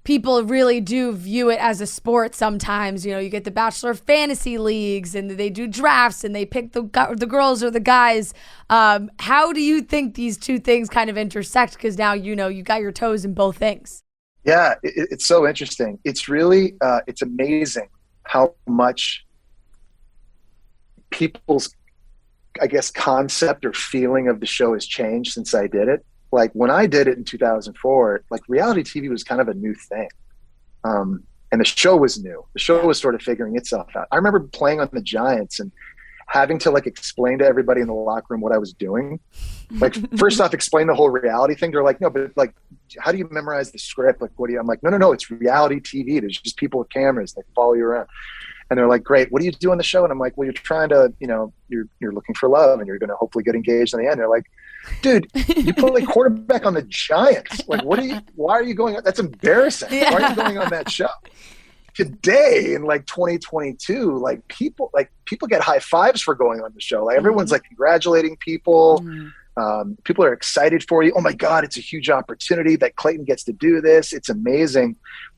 people really do view it as a sport sometimes. You get the Bachelor fantasy leagues and they do drafts and they pick the girls or the guys. How do you think these two things kind of intersect? Because now, you got your toes in both things. Yeah, it's so interesting. It's really, it's amazing how much people's, I guess, concept or feeling of the show has changed since I did it. Like when I did it in 2004, like reality TV was kind of a new thing. And the show was new. The show was sort of figuring itself out. I remember playing on the Giants and having to like explain to everybody in the locker room what I was doing. Like first off, explain the whole reality thing. They're like, no, but like, how do you memorize the script? Like, I'm like, no, it's reality TV. There's just people with cameras that follow you around. And they're like, great, what do you do on the show? And I'm like, well, you're trying to, you're looking for love and you're going to hopefully get engaged in the end. They're like, dude, you play quarterback on the Giants. Like, why are you going on? That's embarrassing. Why are you going on that show? Today in like 2022, like people get high fives for going on the show. Like everyone's like congratulating people. People are excited for you. Oh my God, it's a huge opportunity that Clayton gets to do this. It's amazing.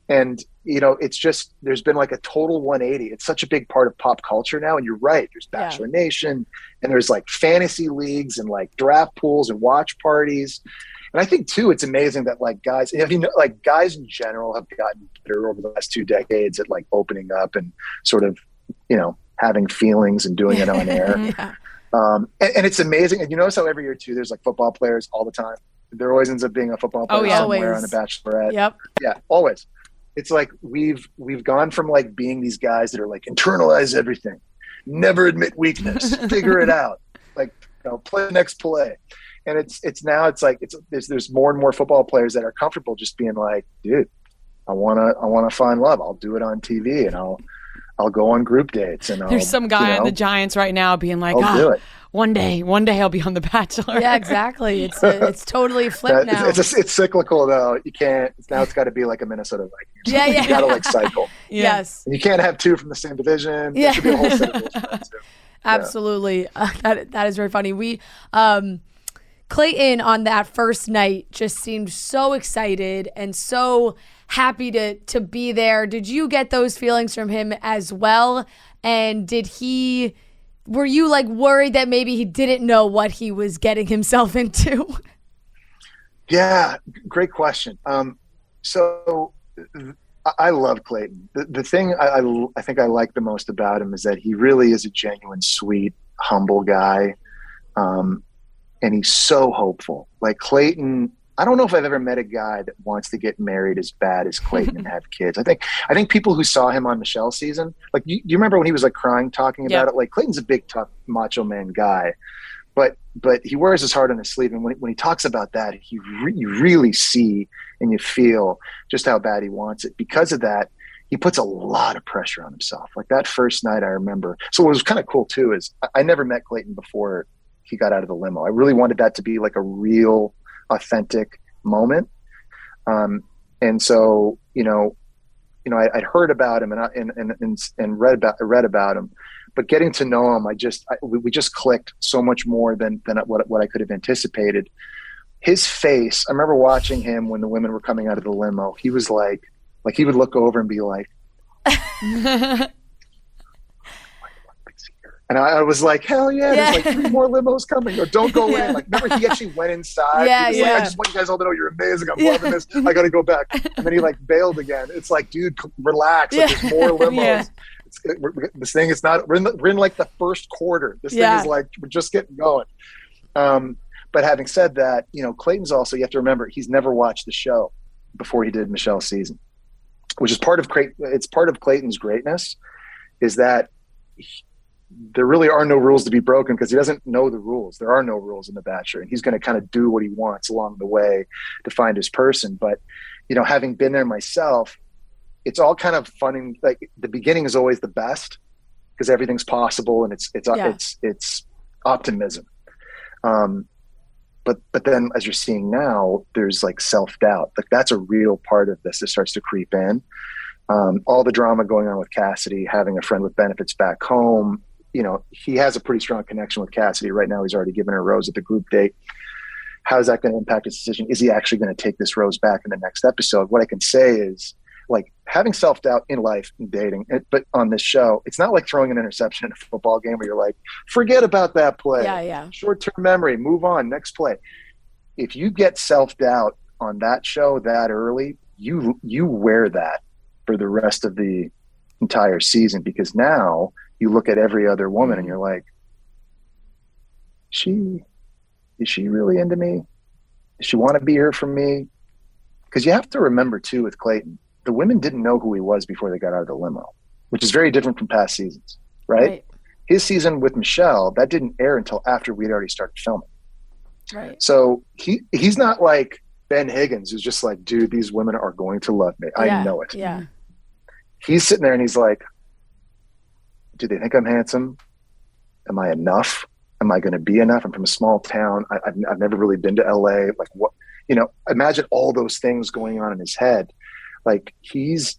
And, it's just, there's been like a total 180. It's such a big part of pop culture now. And you're right. There's Bachelor Nation and there's like fantasy leagues and like draft pools and watch parties. And I think too, it's amazing that like guys, guys in general have gotten better over the last 2 decades at like opening up and sort of, having feelings and doing it on air. And it's amazing. And you notice how every year too, there's like football players all the time. There always ends up being a football player somewhere on a Bachelorette. Yep. Yeah, always. It's like we've gone from like being these guys that are like internalize everything, never admit weakness, figure it out, like play the next play. And there's more and more football players that are comfortable just being like, dude, I wanna find love. I'll do it on TV and I'll go on group dates and there's some guy on the Giants right now being like, do it. One day I'll be on The Bachelor. Yeah, exactly. It's totally flipped now. It's cyclical though. You can't. Now it's got to be like a Minnesota Vikings. Yeah. You got to like cycle. Yes. And you can't have 2 from the same division. There should be a whole set of rules for that too. Absolutely. That is very funny. We Clayton on that first night just seemed so excited and so happy to be there. Did you get those feelings from him as well? And were you like worried that maybe he didn't know what he was getting himself into? Yeah, great question. So I love Clayton. The thing I think I like the most about him is that he really is a genuine, sweet, humble guy. And he's so hopeful. Like Clayton, I don't know if I've ever met a guy that wants to get married as bad as Clayton and have kids. I think people who saw him on Michelle's season, like you remember when he was like crying, talking about it? Like Clayton's a big, tough, macho man guy, but he wears his heart on his sleeve. And when he talks about that, you really see and you feel just how bad he wants it. Because of that, he puts a lot of pressure on himself. Like that first night I remember. So what was kind of cool too is I never met Clayton before he got out of the limo. I really wanted that to be like a real, authentic moment. And so, I'd heard about him and read about him, but getting to know him, we just clicked so much more than what I could have anticipated. His face, I remember watching him when the women were coming out of the limo. He was like he would look over and be like, and I was like, hell yeah, there's like 3 more limos coming. Or don't go in. Like, remember he actually went inside. He was like, I just want you guys all to know you're amazing. I'm loving this. I got to go back. And then he like bailed again. It's like, dude, relax. Like, there's more limos. This thing is not, we're in like the first quarter. This thing is like, we're just getting going. But having said that, Clayton's also, you have to remember, he's never watched the show before he did Michelle's season, which is part of Clayton's greatness, is that there really are no rules to be broken because he doesn't know the rules. There are no rules in The Bachelor, and he's going to kind of do what he wants along the way to find his person. But, having been there myself, it's all kind of fun. And like the beginning is always the best because everything's possible and it's optimism. But then as you're seeing now, there's like self-doubt. Like that's a real part of this that starts to creep in. All the drama going on with Cassidy, having a friend with benefits back home, he has a pretty strong connection with Cassidy right now. He's already given her a rose at the group date. How is that going to impact his decision? Is he actually going to take this rose back in the next episode? What I can say is, like, having self-doubt in life and dating, but on this show, it's not like throwing an interception in a football game where you're like, forget about that play. Yeah. Short-term memory, move on, next play. If you get self-doubt on that show that early, you wear that for the rest of the entire season, because now you look at every other woman and you're like, is she really into me? Does she want to be here for me? Because you have to remember too, with Clayton, the women didn't know who he was before they got out of the limo, which is very different from past seasons, right? His season with Michelle, that didn't air until after we'd already started filming. Right. So he's not like Ben Higgins, who's just like, dude, these women are going to love me. I know it. Yeah. He's sitting there and he's like, do they think I'm handsome? Am I enough? Am I going to be enough? I'm from a small town. I've never really been to LA. Like what, imagine all those things going on in his head. Like he's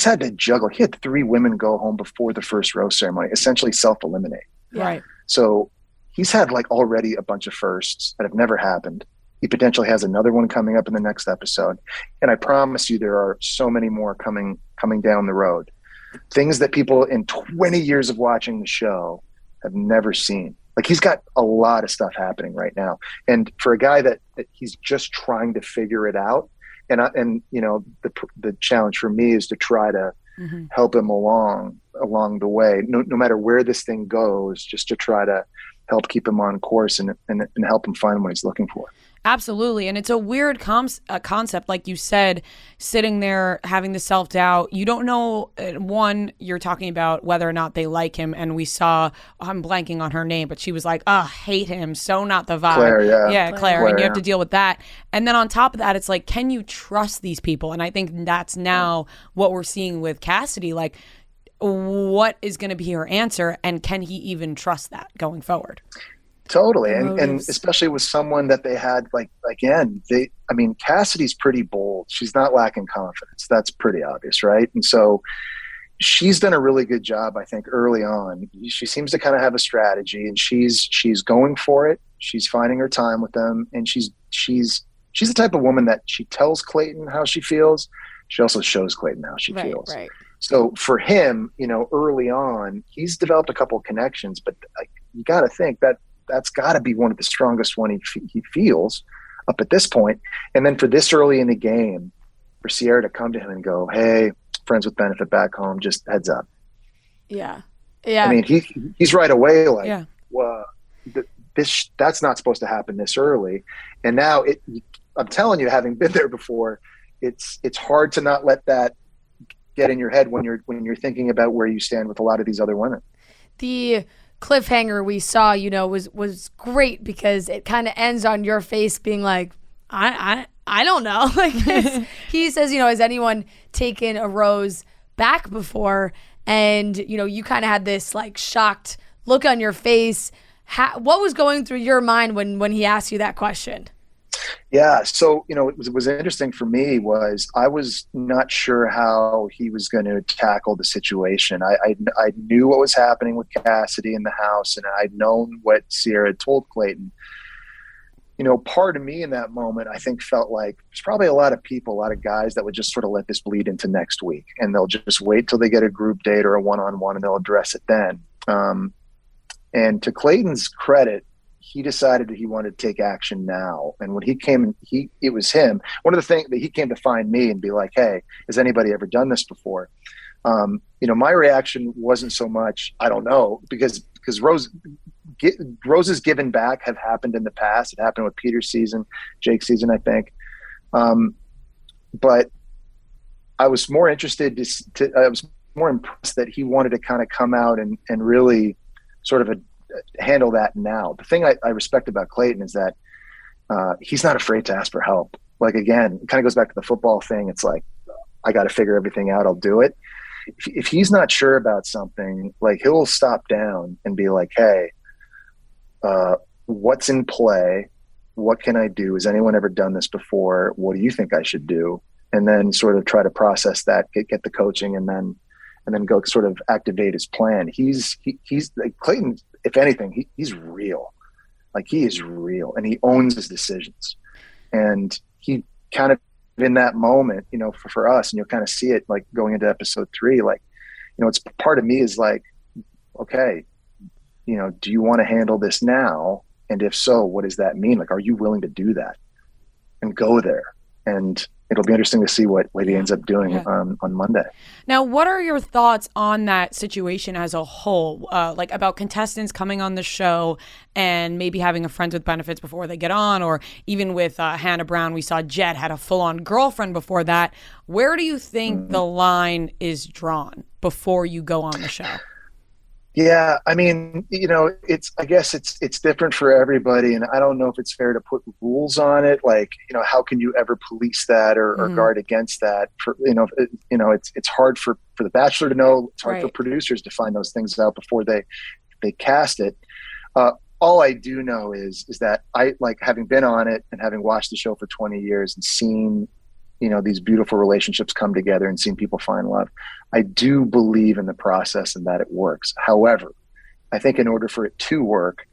had to juggle. He had 3 women go home before the first rose ceremony, essentially self-eliminate. Right. So he's had like already a bunch of firsts that have never happened. He potentially has another one coming up in the next episode. And I promise you, there are so many more coming down the road. Things that people in 20 years of watching the show have never seen. Like he's got a lot of stuff happening right now. And for a guy that he's just trying to figure it out, the challenge for me is to try to help him along the way, no matter where this thing goes, just to try to help keep him on course and help him find what he's looking for. Absolutely. And it's a weird concept, like you said, sitting there having the self-doubt. You don't know, one, you're talking about whether or not they like him. And we saw, I'm blanking on her name, but she was like, hate him. So not the vibe. Claire, yeah. Yeah, Claire. And you have to deal with that. And then on top of that, it's like, can you trust these people? And I think that's now what we're seeing with Cassidy. Like, what is going to be her answer? And can he even trust that going forward? Totally. And especially with someone that they had, like, again, Cassidy's pretty bold. She's not lacking confidence. That's pretty obvious, right? And so she's done a really good job, I think, early on. She seems to kind of have a strategy, and she's going for it. She's finding her time with them, and she's the type of woman that she tells Clayton how she feels. She also shows Clayton how she feels. Right. So for him, early on, he's developed a couple of connections, but you got to think that's got to be one of the strongest one he feels up at this point. And then for this early in the game, for Sierra to come to him and go, "Hey, friends with benefit back home, just heads up." Yeah. I mean, he's right away like, well, that's not supposed to happen this early. And now I'm telling you, having been there before, it's hard to not let that get in your head when you're thinking about where you stand with a lot of these other women. The cliffhanger we saw, was great because it kind of ends on your face being like, I don't know. Like he says, has anyone taken a rose back before? And, you kind of had this like shocked look on your face. What was going through your mind when he asked you that question? Yeah. So, what was interesting for me was I was not sure how he was going to tackle the situation. I knew what was happening with Cassidy in the house, and I'd known what Sierra had told Clayton. Part of me in that moment, I think, felt like there's probably a lot of guys that would just sort of let this bleed into next week, and they'll just wait till they get a group date or a one-on-one, and they'll address it then. And to Clayton's credit, he decided that he wanted to take action now. And when he came, it was him. One of the things that he came to find me and be like, "Hey, has anybody ever done this before?" My reaction wasn't so much, I don't know, because Rose's given back have happened in the past. It happened with Peter's season, Jake's season, I think. But I was more interested I was more impressed that he wanted to kind of come out and really sort of handle that now. The thing I respect about Clayton is that he's not afraid to ask for help. Like, again, it kind of goes back to the football thing. It's like, I got to figure everything out. I'll do it. If he's not sure about something, like, he'll stop down and be like, "Hey, what's in play? What can I do? Has anyone ever done this before? What do you think I should do?" And then sort of try to process that, get the coaching, and then go sort of activate his plan. He's like, Clayton, if anything, he's real. Like, he is real, and he owns his decisions. And he kind of, in that moment, for us, and you'll kind of see it like going into episode 3, like, it's part of me is like, okay, do you want to handle this now? And if so, what does that mean? Like, are you willing to do that and go there? And it'll be interesting to see what he ends up doing on Monday. Now, what are your thoughts on that situation as a whole? Like, about contestants coming on the show and maybe having a friends with benefits before they get on, or even with Hannah Brown, we saw Jet had a full-on girlfriend before that. Where do you think the line is drawn before you go on the show? Yeah, I mean, I guess it's different for everybody, and I don't know if it's fair to put rules on it. Like, how can you ever police that or guard against that? It's hard for the Bachelor to know. It's hard for Right. producers to find those things out before they cast it. All I do know is that I, like, having been on it and having watched the show for 20 years and seen these beautiful relationships come together and seeing people find love. I do believe in the process and that it works. However, I think in order for it to work,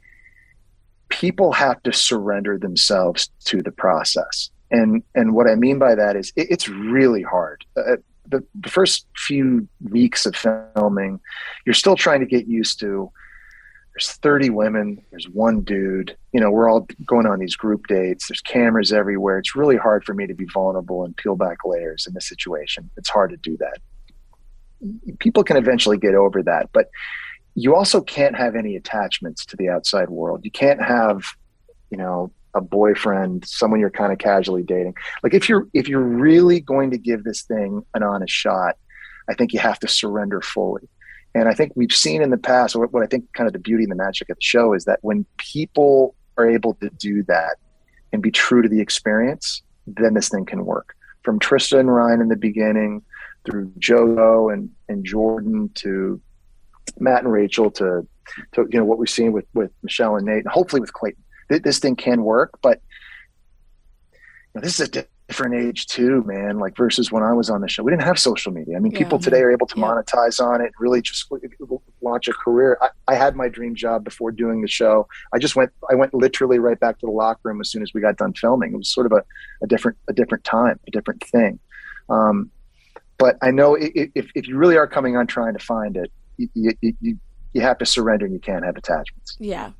people have to surrender themselves to the process. And what I mean by that is it's really hard. The first few weeks of filming, you're still trying to get used to. There's 30 women, there's one dude, we're all going on these group dates. There's cameras everywhere. It's really hard for me to be vulnerable and peel back layers in this situation. It's hard to do that. People can eventually get over that, but you also can't have any attachments to the outside world. You can't have, a boyfriend, someone you're kind of casually dating. Like, if you're really going to give this thing an honest shot, I think you have to surrender fully. And I think we've seen in the past, what I think kind of the beauty and the magic of the show is that when people are able to do that and be true to the experience, then this thing can work. From Trista and Ryan in the beginning, through Joe and Jordan, to Matt and Rachel, to what we've seen with Michelle and Nate, and hopefully with Clayton. This thing can work, but this is a different age too, man, like versus when I was on the show. We didn't have social media. I mean, people today are able to monetize on it, really just launch a career. I had my dream job before doing the show. I went literally right back to the locker room as soon as we got done filming. It was sort of a different time, a different thing. But I know if you really are coming on trying to find it, you have to surrender, and you can't have attachments. Yeah.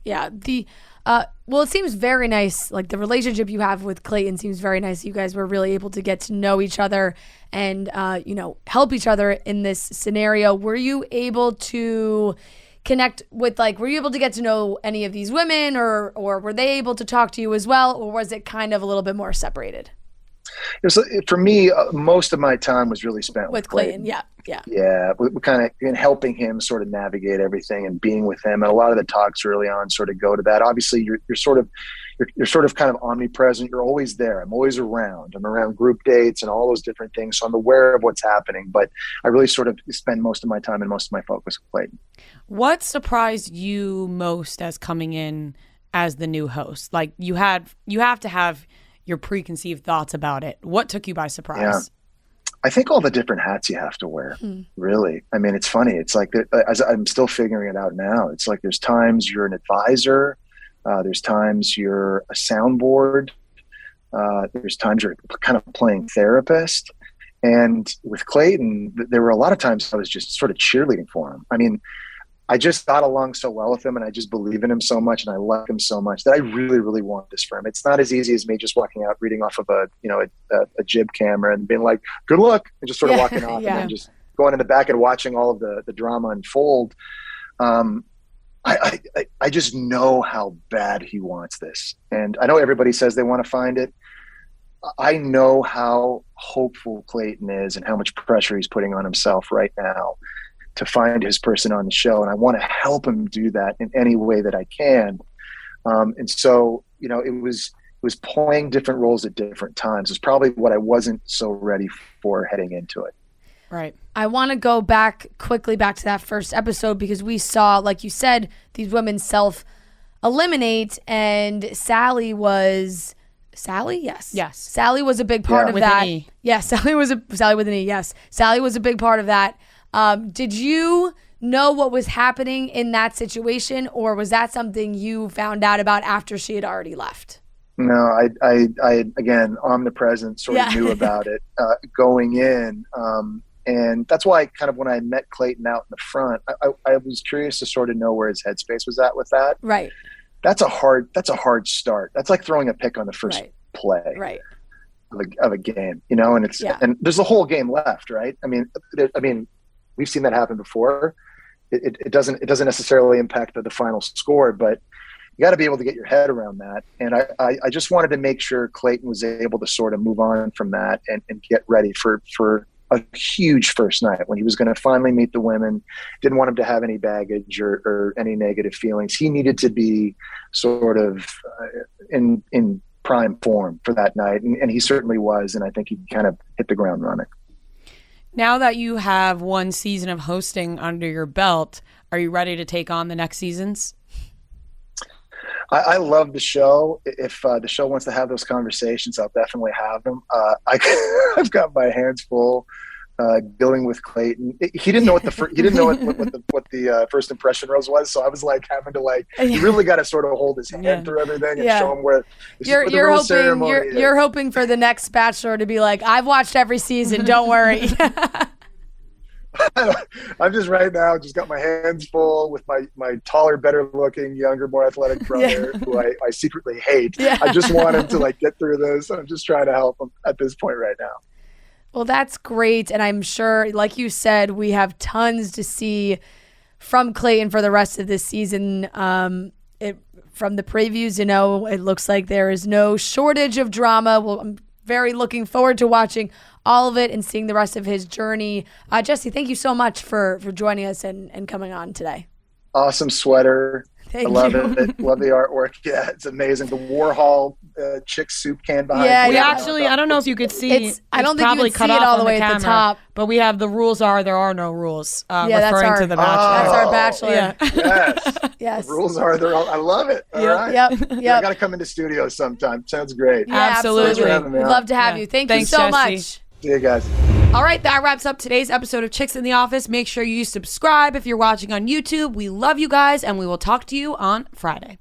Well, it seems very nice. Like, the relationship you have with Clayton seems very nice. You guys were really able to get to know each other and, help each other in this scenario. Were you able to connect with, were you able to get to know any of these women, or were they able to talk to you as well? Or was it kind of a little bit more separated? For me, most of my time was really spent with Clayton. Yeah. We kind of in helping him sort of navigate everything and being with him, and a lot of the talks early on sort of go to that. Obviously, you're sort of kind of omnipresent. You're always there. I'm always around. I'm around group dates and all those different things, so I'm aware of what's happening. But I really sort of spend most of my time and most of my focus with Clayton. What surprised you most as coming in as the new host? Like, you have to have your preconceived thoughts about it. What took you by surprise? Yeah. I think all the different hats you have to wear, really. I mean, it's funny. It's like, as I'm still figuring it out now, it's like there's times you're an advisor. There's times you're a soundboard. There's times you're kind of playing therapist. And with Clayton, there were a lot of times I was just sort of cheerleading for him. I mean, I just got along so well with him, and I just believe in him so much, and I like him so much that I really, really want this for him. It's not as easy as me just walking out, reading off of a jib camera and being like, good luck, and just sort of walking off and then just going in the back and watching all of the drama unfold. I just know how bad he wants this. And I know everybody says they want to find it. I know how hopeful Clayton is and how much pressure he's putting on himself right now to find his person on the show. And I want to help him do that in any way that I can. And so, it was playing different roles at different times. It's probably what I wasn't so ready for heading into it. Right. I want to go quickly back to that first episode, because we saw, like you said, these women self-eliminate, and Sally? Yes. Yes. Sally was a big part of with that. An E. Yes, Sally with an E. Yes. Sally was a big part of that. Did you know what was happening in that situation, or was that something you found out about after she had already left? No, I again, omnipresent, sort of knew about it going in. And that's why kind of when I met Clayton out in the front, I was curious to sort of know where his headspace was at with that. Right. That's a hard start. That's like throwing a pick on the first play. Right. Of a game, and it's and there's the whole game left, right? I mean, we've seen that happen before. It doesn't necessarily impact the final score, but you got to be able to get your head around that. And I just wanted to make sure Clayton was able to sort of move on from that and get ready for a huge first night when he was going to finally meet the women. Didn't want him to have any baggage or any negative feelings. He needed to be sort of in prime form for that night, and he certainly was. And I think he kind of hit the ground running. Now that you have one season of hosting under your belt, are you ready to take on the next seasons? I love the show. If the show wants to have those conversations, I'll definitely have them. I've got my hands full dealing with Clayton. He didn't know what the first impression rose was, so I was like having to you really got to sort of hold his hand through everything and show him where you're hoping for the next Bachelor to be like, I've watched every season. Don't worry. I'm just right now just got my hands full with my taller, better looking, younger, more athletic brother who I secretly hate. I just want him to get through this. I'm just trying to help him at this point right now. Well, that's great. And I'm sure, like you said, we have tons to see from Clayton for the rest of this season. From the previews, it looks like there is no shortage of drama. Well, I'm very looking forward to watching all of it and seeing the rest of his journey. Jesse, thank you so much for joining us and coming on today. Awesome sweater. Thank I love you. it. Love the artwork. Yeah, it's amazing. The Warhol chick soup can behind. Yeah, we actually, I don't know if you could see. I don't think you probably can cut see it off all the on way at camera, the top. But we have the rules are there are no rules. That's referring to the Bachelor. That's our Bachelor. Yeah. Yes. Yes. The rules are there. I love it. All right. Yep. I got to come into studio sometime. Sounds great. Yeah, Absolutely. absolutely. Having me We'd on. love to have you. Thanks you so Jesse. much. See you guys. All right, that wraps up today's episode of Chicks in the Office. Make sure you subscribe if you're watching on YouTube. We love you guys, and we will talk to you on Friday.